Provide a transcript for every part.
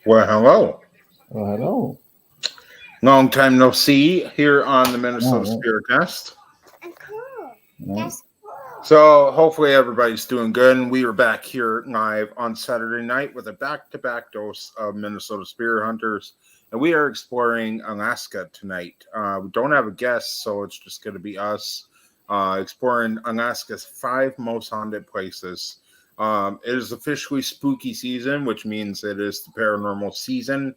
Well, hello. Oh, hello. Long time no see here on the Minnesota Oh, SpiritCast. yeah. So hopefully everybody's doing good. And we are back here live on Saturday night with a back-to-back dose of Minnesota Spirit Hunters. And we are exploring Alaska tonight. We don't have a guest, so it's just going to be us exploring Alaska's 5 most haunted places. It is officially spooky season, which means it is the paranormal season.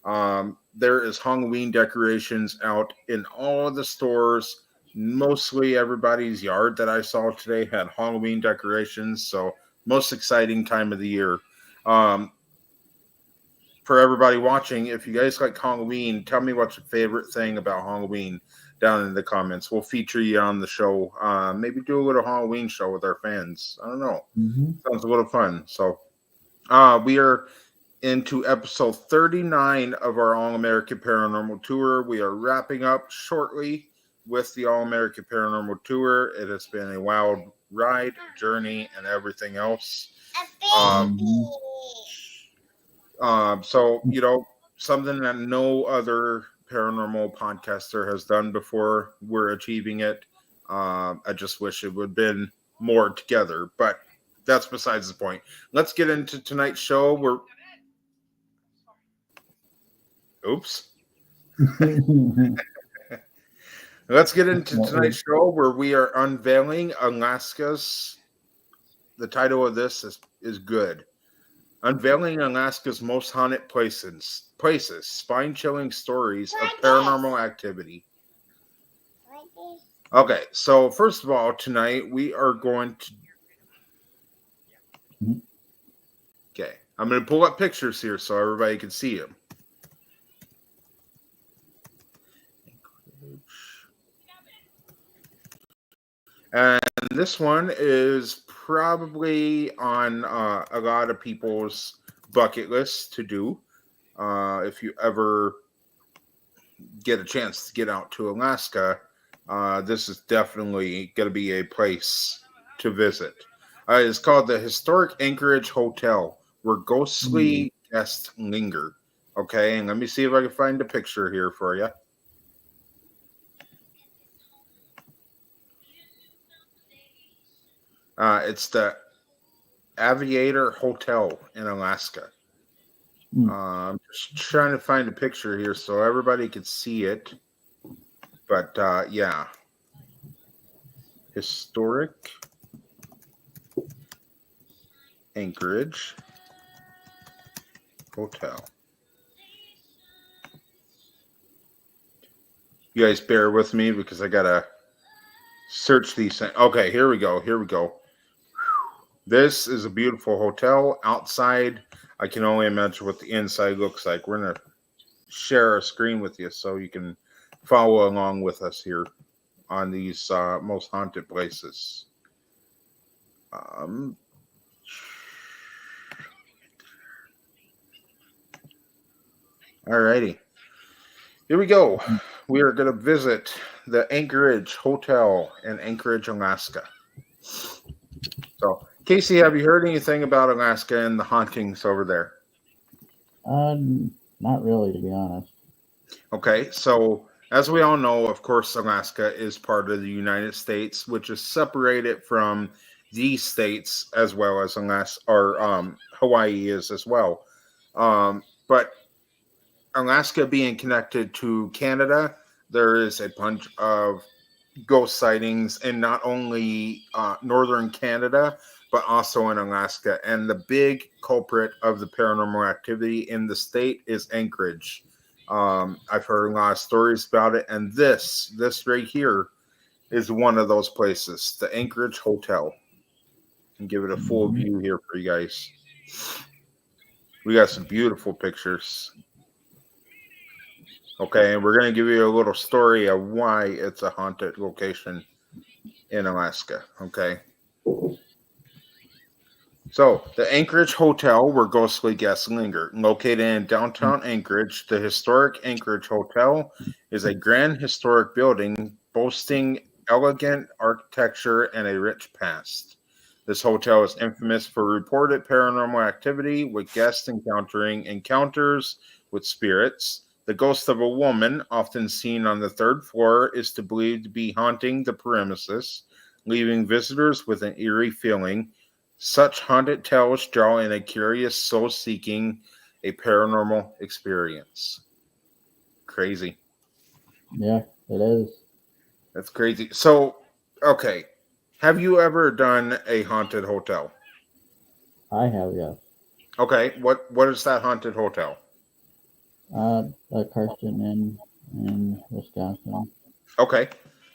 There is Halloween decorations out in all of the stores. Mostly everybody's yard that I saw today had Halloween decorations. So most exciting time of the year. For everybody watching, if you guys like Halloween, tell me what's your favorite thing about Halloween down in the comments. We'll feature you on the show. Maybe do a little Halloween show with our fans. I don't know. Mm-hmm. Sounds a little fun. So we are into episode 39 of our All American Paranormal Tour. We are wrapping up shortly with the All American Paranormal Tour. It has been a wild ride, journey, and everything else. So, something that no other paranormal podcaster has done before. We're achieving it. I just wish it would have been more together, but that's besides the point. Let's get into tonight's show. Oops. Let's get into tonight's show where we are unveiling Alaska's. The title of this is good. Unveiling Alaska's most haunted places, spine-chilling stories of paranormal activity. Okay, so first of all, tonight we are going to. Okay, I'm going to pull up pictures here so everybody can see them. And this one is probably on a lot of people's bucket list to do. If you ever get a chance to get out to Alaska, this is definitely going to be a place to visit. It's called the Historic Anchorage Hotel, where ghostly guests linger. Okay, and let me see if I can find a picture here for you. It's the Aviator Hotel in Alaska. I'm just trying to find a picture here so everybody can see it. But yeah, Historic Anchorage Hotel. You guys bear with me because I gotta search these things. Okay, here we go. This is a beautiful hotel. Outside, I can only imagine what the inside looks like. We're going to share a screen with you so you can follow along with us here on these most haunted places. Alrighty. Here we go. We are going to visit the Anchorage Hotel in Anchorage, Alaska. So, Casey, have you heard anything about Alaska and the hauntings over there? Not really, to be honest. Okay, so as we all know, of course, Alaska is part of the United States, which is separated from these states as well as Hawaii is as well. But Alaska being connected to Canada, there is a bunch of ghost sightings in not only northern Canada, but also in Alaska. And the big culprit of the paranormal activity in the state is Anchorage. I've heard a lot of stories about it, and this right here is one of those places, the Anchorage Hotel. And give it a full view here for you guys. We got some beautiful pictures. Okay, and we're going to give you a little story of why it's a haunted location in Alaska. Okay. So, the Anchorage Hotel, where ghostly guests linger. Located in downtown Anchorage, the historic Anchorage Hotel is a grand historic building boasting elegant architecture and a rich past. This hotel is infamous for reported paranormal activity, with guests encountering encounters with spirits. The ghost of a woman, often seen on the third floor, is to believed to be haunting the premises, leaving visitors with an eerie feeling. Such haunted tales draw in a curious soul seeking a paranormal experience. Crazy. Yeah, it is. That's crazy. So, okay. Have you ever done a haunted hotel? I have, yes. Okay. What is that haunted hotel? A Karsten in Wisconsin. Okay.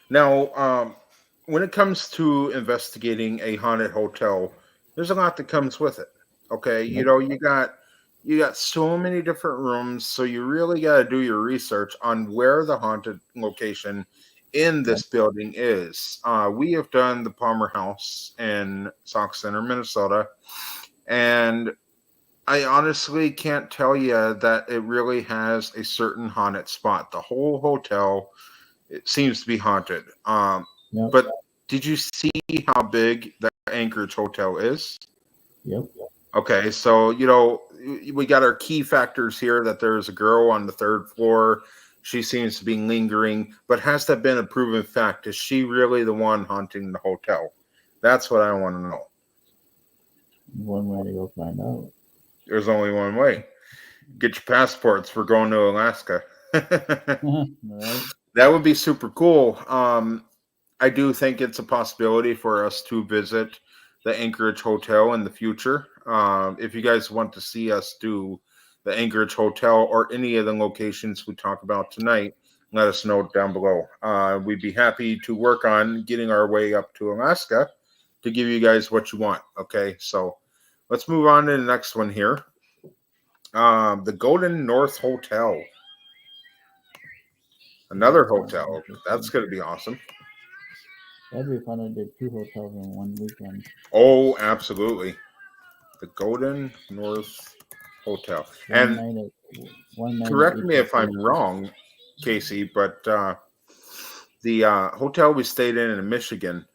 Now, when it comes to investigating a haunted hotel, there's a lot that comes with it. Okay, Yep. you got so many different rooms, so you really got to do your research on where the haunted location in Yep. this building is. We have done the Palmer House in Sauk Center, Minnesota, and I honestly can't tell you that it really has a certain haunted spot. The whole hotel, it seems to be haunted. Yep. But did you see how big the Anchorage Hotel is? Yep. Okay, so we got our key factors here that there's a girl on the third floor. She seems to be lingering, but has that been a proven fact? Is she really the one haunting the hotel? That's what I want to know. One way to go find out. There's only one way. Get your passports. We're going to Alaska. Right? That would be super cool. I do think it's a possibility for us to visit the Anchorage Hotel in the future. If you guys want to see us do the Anchorage Hotel or any of the locations we talk about tonight, let us know down below. We'd be happy to work on getting our way up to Alaska to give you guys what you want. Okay, so let's move on to the next one here. The Golden North Hotel. Another hotel. That's going to be awesome. That'd be fun to do 2 hotels in one weekend. Oh, absolutely. The Golden North Hotel. One And night at correct each me if I'm location. wrong, Casey, but the hotel we stayed in Michigan,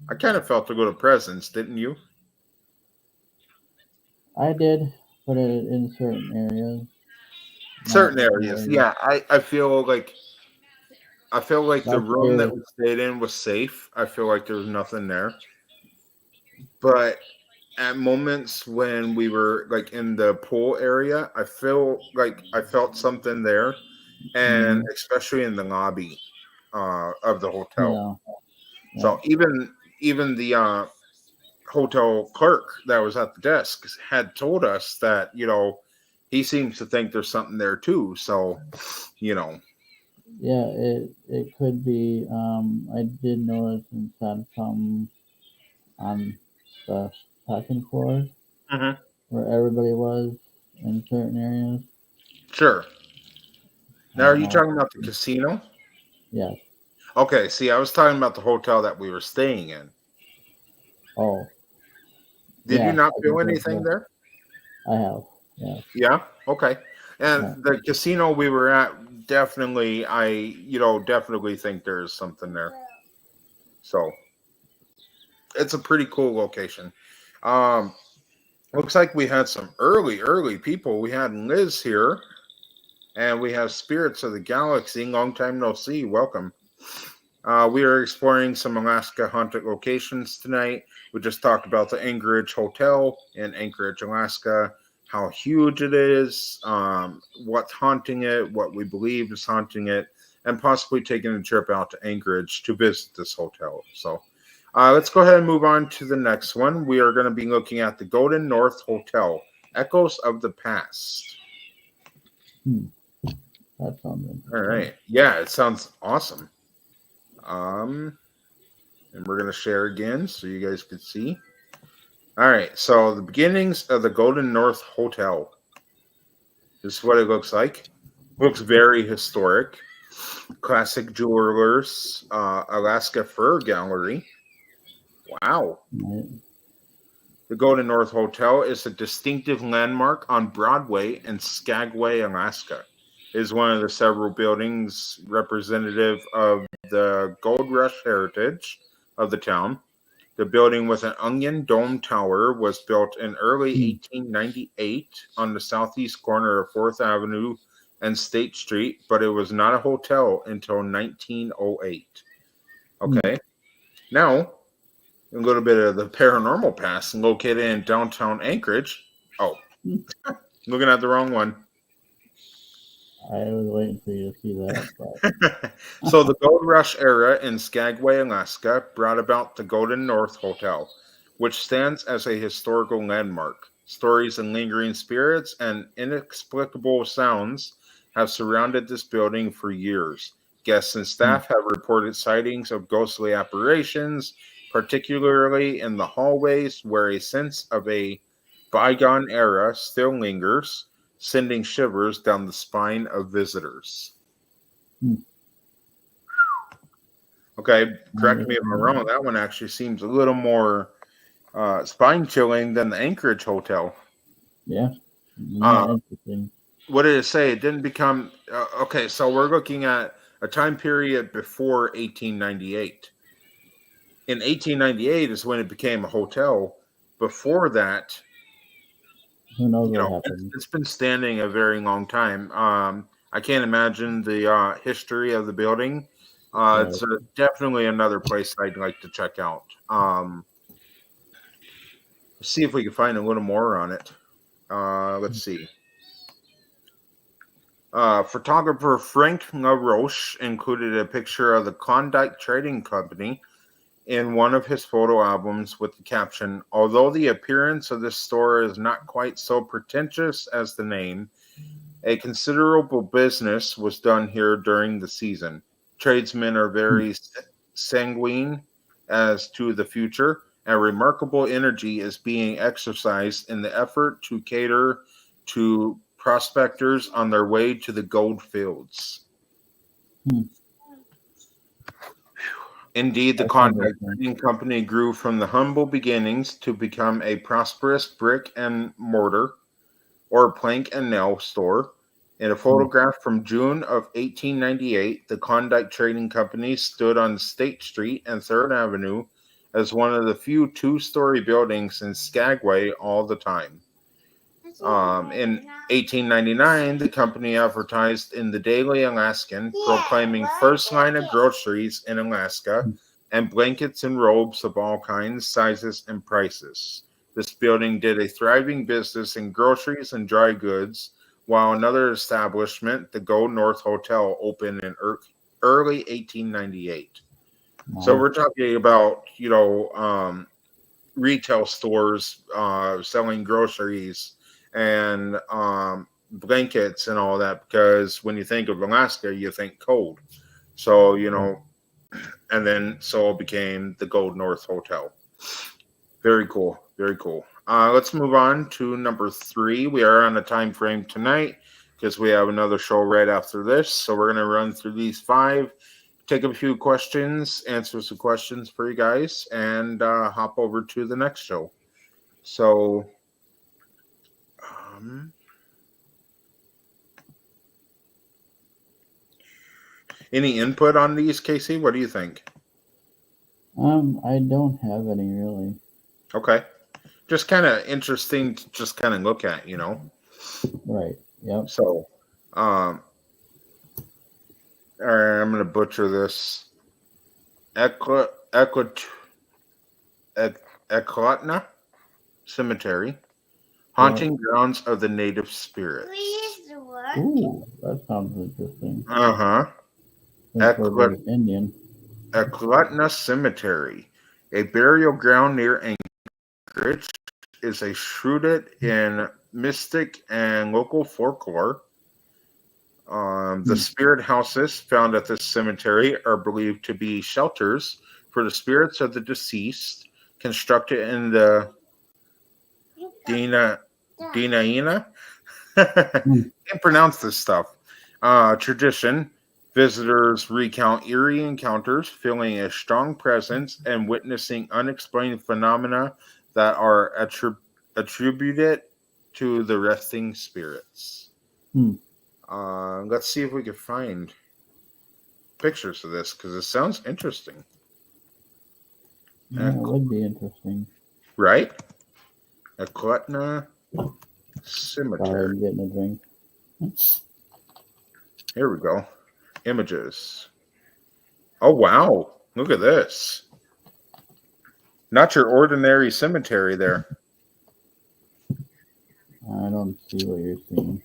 I kind of felt a little presence, didn't you? I did, but in certain areas. Certain Not areas, always. yeah. I feel like the That's room that areas. we stayed in was safe. I feel like there was nothing there. But at moments when we were like in the pool area, I felt something there, and Mm, especially in the lobby of the hotel. yeah. Yeah. So even the hotel clerk that was at the desk had told us that he seems to think there's something there too. So you know, Yeah, it could be. I did notice and saw some on the second floor Mhm. where everybody was in certain areas. Sure. I Now, are don't you know. talking about the casino? Yes. Okay. See, I was talking about the hotel that we were staying in. Oh, Did you yeah. not I feel think so anything too. there? I have. Yes. Yeah. Okay. Yeah. And the casino we were at, definitely, definitely think there's something there. So it's a pretty cool location. Um, Looks like we had some early people. We had Liz here, and we have Spirits of the Galaxy. Long time no see. Welcome. We are exploring some Alaska haunted locations tonight. We just talked about the Anchorage Hotel in Anchorage, Alaska, how huge it is, what's haunting it, what we believe is haunting it, and possibly taking a trip out to Anchorage to visit this hotel. So let's go ahead and move on to the next one. We are going to be looking at the Golden North Hotel, Echoes of the Past. That sounds All interesting. right. Yeah, it sounds awesome. And we're going to share again so you guys can see. All right. So the beginnings of the Golden North Hotel. This is what it looks like. Looks very historic. Classic Jewelers, Alaska Fur Gallery. Wow. Right? The Golden North Hotel is a distinctive landmark on Broadway in Skagway, Alaska. It is one of the several buildings representative of the gold rush heritage of the town. The building with an onion dome tower was built in early Hmm. 1898 on the southeast corner of 4th Avenue and State Street, but it was not a hotel until 1908. Okay, now a little bit of the paranormal past, located in downtown Anchorage. Oh, looking at the wrong one. I was waiting for you to see that, but So the gold rush era in Skagway, Alaska brought about the Golden North Hotel, which stands as a historical landmark. Stories and lingering spirits and inexplicable sounds have surrounded this building for years. Guests and staff have reported sightings of ghostly apparitions, particularly in the hallways where a sense of a bygone era still lingers, sending shivers down the spine of visitors. Hmm. Okay, correct me if I'm wrong. understand. That one actually seems a little more spine chilling than the Anchorage Hotel. Yeah, Uh, interesting. what did it say? It didn't become okay. So we're looking at a time period before 1898. In 1898 is when it became a hotel. Before that, Who knows you what know, happened? it's been standing a very long time. I can't imagine the history of the building. Right. It's definitely another place I'd like to check out. Let's see if we can find a little more on it. Let's see. Photographer Frank LaRoche included a picture of the Klondike Trading Company in one of his photo albums with the caption, "Although the appearance of this store is not quite so pretentious as the name, a considerable business was done here during the season. Tradesmen are very sanguine as to the future, and remarkable energy is being exercised in the effort to cater to prospectors on their way to the gold fields." Hmm. Indeed, the That's Klondike interesting. Trading Company grew from the humble beginnings to become a prosperous brick and mortar or plank and nail store. In a photograph from June of 1898, the Klondike Trading Company stood on State Street and 3rd Avenue as one of the few two-story buildings in Skagway all the time. In 1899, the company advertised in the Daily Alaskan, proclaiming first line of groceries in Alaska and blankets and robes of all kinds, sizes, and prices. This building did a thriving business in groceries and dry goods, while another establishment, the Gold North Hotel, opened in early 1898. So Wow. we're talking about, retail stores selling groceries and blankets and all that, because when you think of Alaska, you think cold. So, and then so it became the Gold North Hotel. Very cool. Very cool. Let's move on to number 3. We are on a time frame tonight because we have another show right after this. So we're going to run through these 5, take a few questions, answer some questions for you guys, and hop over to the next show. So, um, any input on these, Casey? What do you think? I don't have any really. Okay. Just kind of interesting to just kind of look at, Right. Yep. So, all right, I'm going to butcher this. Ekla, Ekla, Eklutna Cemetery, Yep. haunting grounds of the native spirits. Ooh, that sounds interesting. Uh huh. Since we're both Indian. Eklutna Cemetery, a burial ground near Anchorage, is a rooted in mystic and local folklore. The spirit houses found at this cemetery are believed to be shelters for the spirits of the deceased, constructed in the Dina Dinaina. Hmm. Can't pronounce this stuff. Tradition. Visitors recount eerie encounters, feeling a strong presence and witnessing unexplained phenomena that are attributed to the resting spirits. Hmm. Let's see if we can find pictures of this because it sounds interesting. Yeah, it would be interesting. Right? Eklutna Sorry, Cemetery. I'm getting a drink. Here we go. Images. Oh, wow. Look at this. Not your ordinary cemetery there. I don't see what you're seeing.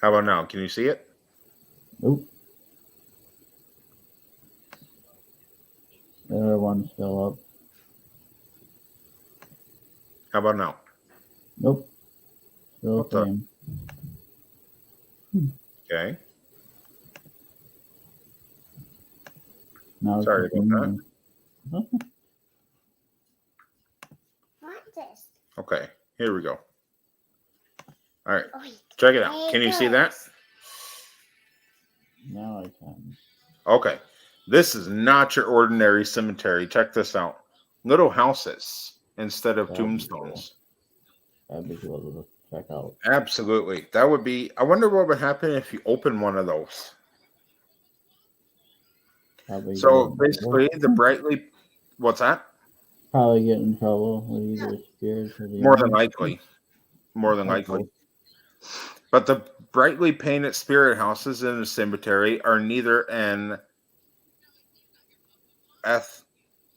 How about now? Can you see it? Nope. The other one's still up. How about now? Nope. Still What the? same. Okay. Now it's Sorry just about that. moving. What's this? Okay. Here we go. All right. Oh, Check it out. Can you see that? Now I can. Okay. This is not your ordinary cemetery. Check this out. Little houses instead of That'd be tombstones. That'd be cool to check out. Absolutely. That would be. I wonder what would happen if you open one of those. Probably So get in basically, trouble. the brightly. What's that? Probably get in trouble with either spirits or the More than owners. likely. More than Or likely. both. But the brightly painted spirit houses in the cemetery are neither an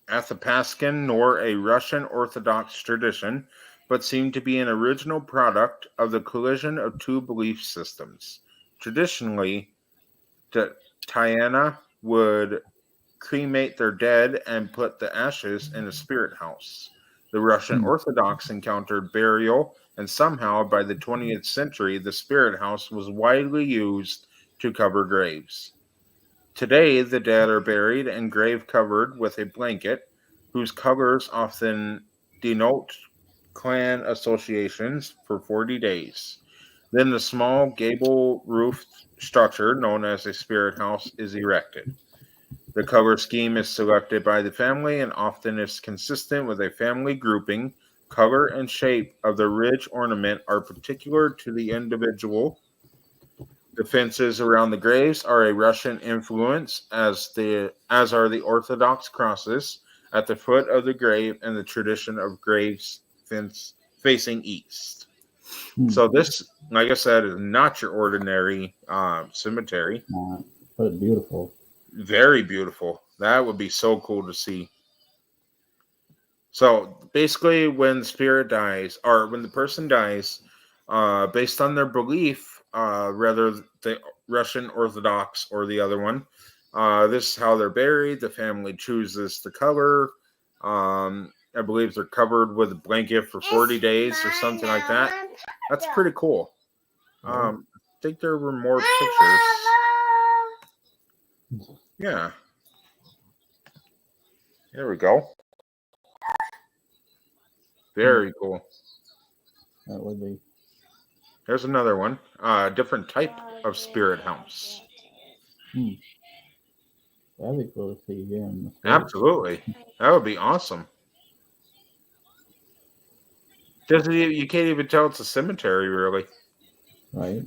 Athapascan nor a Russian Orthodox tradition, but seem to be an original product of the collision of two belief systems. Traditionally, the Tayana would cremate their dead and put the ashes in a spirit house. The Russian Orthodox encountered burial, and somehow by the 20th century, the spirit house was widely used to cover graves. Today, the dead are buried and grave covered with a blanket, whose colors often denote clan associations for 40 days. Then the small gable roofed structure known as a spirit house is erected. The color scheme is selected by the family and often is consistent with a family grouping. Color and shape of the ridge ornament are particular to the individual. The fences around the graves are a Russian influence, as are the Orthodox crosses at the foot of the grave and the tradition of graves fence facing east. So this, like I said, is not your ordinary cemetery. But beautiful. Very beautiful. That would be so cool to see. So basically, when the spirit dies, or when the person dies, based on their belief, whether the Russian Orthodox or the other one, this is how they're buried. The family chooses the color. I believe they're covered with a blanket for 40 days or something like that. That's pretty cool. I think there were more pictures. Yeah. There we go. Very cool. That would be. There's another one. Different type of spirit house. That'd be cool to see here in the States. Absolutely. That would be awesome. You can't even tell it's a cemetery, really. Right.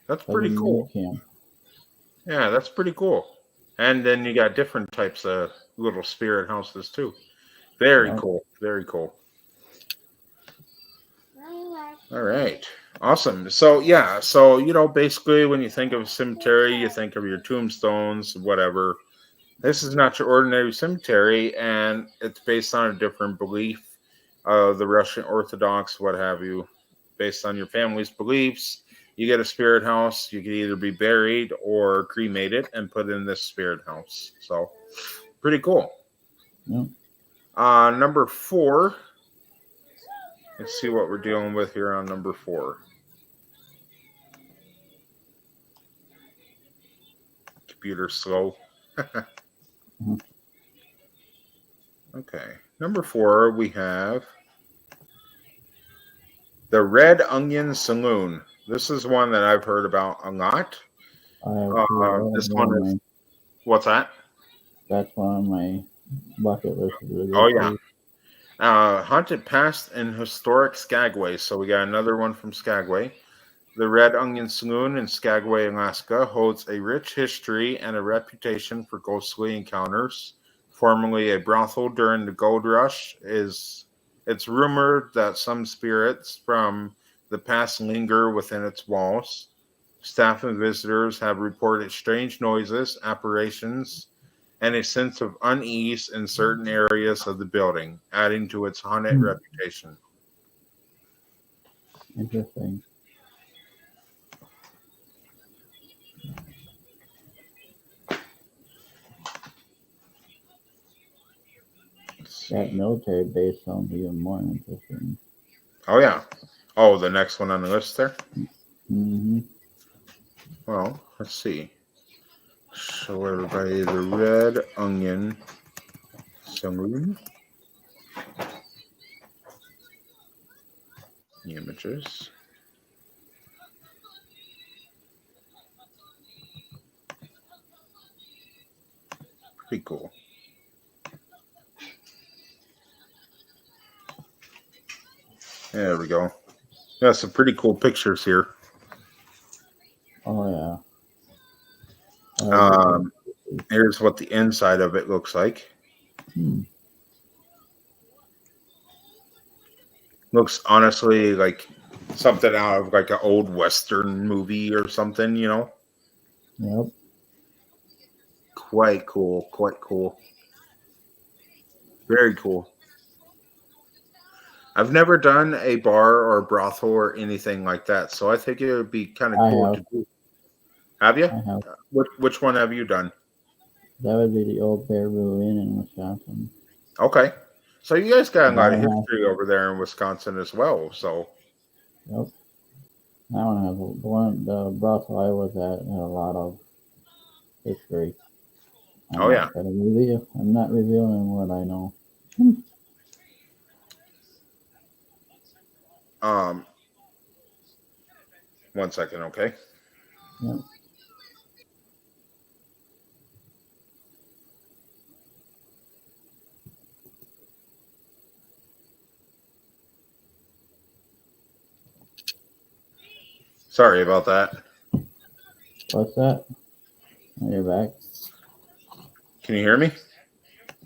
That's pretty cool. Yeah, that's pretty cool. And then you got different types of little spirit houses, too. Very cool. Very cool. All right. Awesome. So, yeah. So, basically when you think of a cemetery, you think of your tombstones, whatever. This is not your ordinary cemetery, and it's based on a different belief of the Russian Orthodox, what have you. Based on your family's beliefs, you get a spirit house. You can either be buried or cremated and put in this spirit house. So, pretty cool. Yep. Number 4. Let's see what we're dealing with here on number 4. Computer slow. Okay. Number 4, we have the Red Onion Saloon. This is one that I've heard about a lot. This one is. What's that? That's one of my bucket list. Oh, yeah. Haunted Past and Historic Skagway. So we got another one from Skagway. The Red Onion Saloon in Skagway, Alaska holds a rich history and a reputation for ghostly encounters. Formerly a brothel during the gold rush, it's rumored that some spirits from the past linger within its walls. Staff and visitors have reported strange noises, apparitions, and a sense of unease in certain areas of the building, adding to its haunted reputation. Interesting. That military base sounds even more interesting. Oh, yeah. Oh, the next one on the list there? Mm-hmm. Well, let's see. Show everybody the Red Onion Saloon. The images. Pretty cool. There we go. Yeah, some pretty cool pictures here. Oh yeah. Here's what the inside of it looks like. Looks honestly like something out of like an old Western movie or something, you know? Yep. Quite cool. Quite cool. Very cool. I've never done a bar or brothel or anything like that, so I think it would be kind of cool to do. Have you? I have. Which one have you done? That would be the old Bearview Inn in Wisconsin. Okay. So you guys got a lot of history over there in Wisconsin as well, so. Yep. That one has the brothel I was at had a lot of history. I'm not revealing what I know. One second, okay? Yep. Sorry about that. What's that? Oh, you're back. Can you hear me?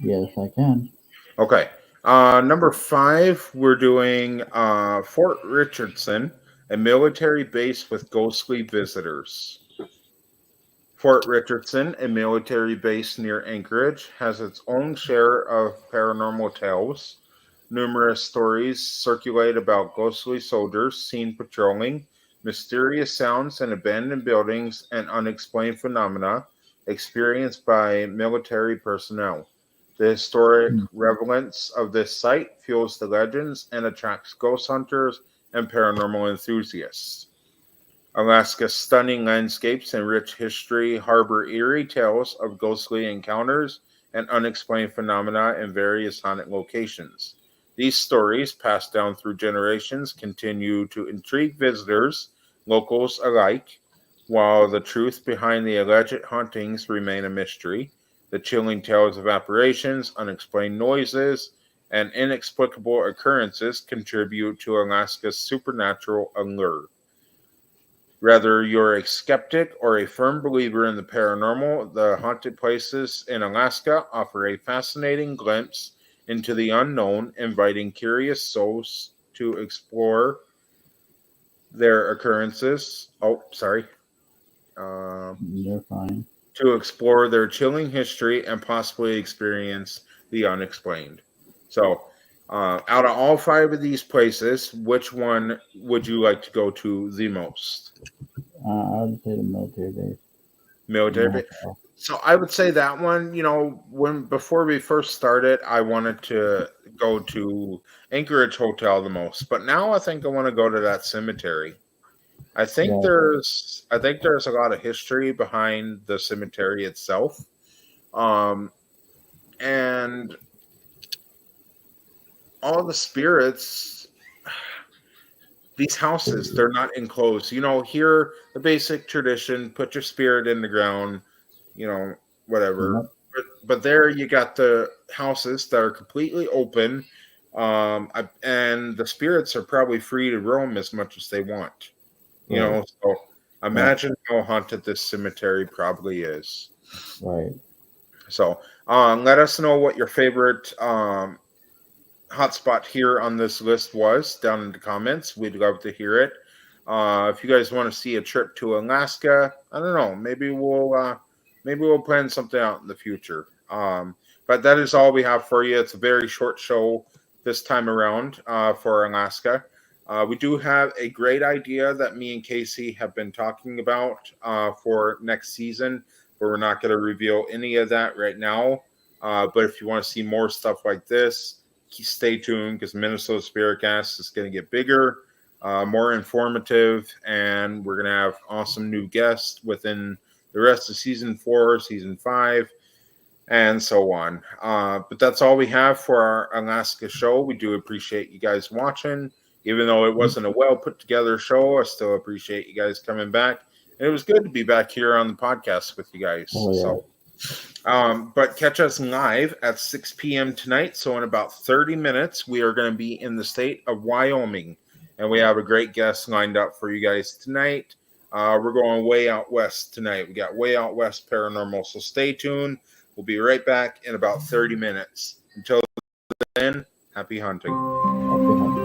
Yes, I can. Okay. Number 5, we're doing Fort Richardson, a military base with ghostly visitors. Fort Richardson, a military base near Anchorage, has its own share of paranormal tales. Numerous stories circulate about ghostly soldiers seen patrolling, mysterious sounds in abandoned buildings, and unexplained phenomena experienced by military personnel. The historic relevance of this site fuels the legends and attracts ghost hunters and paranormal enthusiasts. Alaska's stunning landscapes and rich history harbor eerie tales of ghostly encounters and unexplained phenomena in various haunted locations. These stories, passed down through generations, continue to intrigue visitors, locals alike, while the truth behind the alleged hauntings remain a mystery. The chilling tales of apparitions, unexplained noises, and inexplicable occurrences contribute to Alaska's supernatural allure. Whether you're a skeptic or a firm believer in the paranormal, the haunted places in Alaska offer a fascinating glimpse into the unknown, inviting curious souls to explore their occurrences. You're fine. To explore their chilling history and possibly experience the unexplained. So, out of all 5 of these places, which one would you like to go to the most? I would say the military base. Military base. So I would say that one, before we first started, I wanted to go to Anchorage Hotel the most, but now I think I want to go to that cemetery. I think there's a lot of history behind the cemetery itself. And all the spirits, these houses, they're not enclosed. Here, the basic tradition, put your spirit in the ground, whatever. Yep. But there you got the houses that are completely open, and the spirits are probably free to roam as much as they want. You Right. know, so imagine how haunted this cemetery probably is. Right. So let us know what your favorite hotspot here on this list was down in the comments. We'd love to hear it. If you guys want to see a trip to Alaska, I don't know, maybe we'll plan something out in the future. But that is all we have for you. It's a very short show this time around for Alaska. We do have a great idea that me and Casey have been talking about for next season, but we're not going to reveal any of that right now. But if you want to see more stuff like this, stay tuned because Minnesota SpiritCast is going to get bigger, more informative, and we're going to have awesome new guests within the rest of season 4, season 5, and so on. But that's all we have for our Alaska show. We do appreciate you guys watching. Even though it wasn't a well put together show, I still appreciate you guys coming back. And it was good to be back here on the podcast with you guys. Oh, yeah. So but catch us live at 6 p.m. tonight. So in about 30 minutes, we are going to be in the state of Wyoming. And we have a great guest lined up for you guys tonight. We're going way out west tonight. We got Way Out West Paranormal. So stay tuned. We'll be right back in about 30 minutes. Until then, happy hunting. Happy hunting.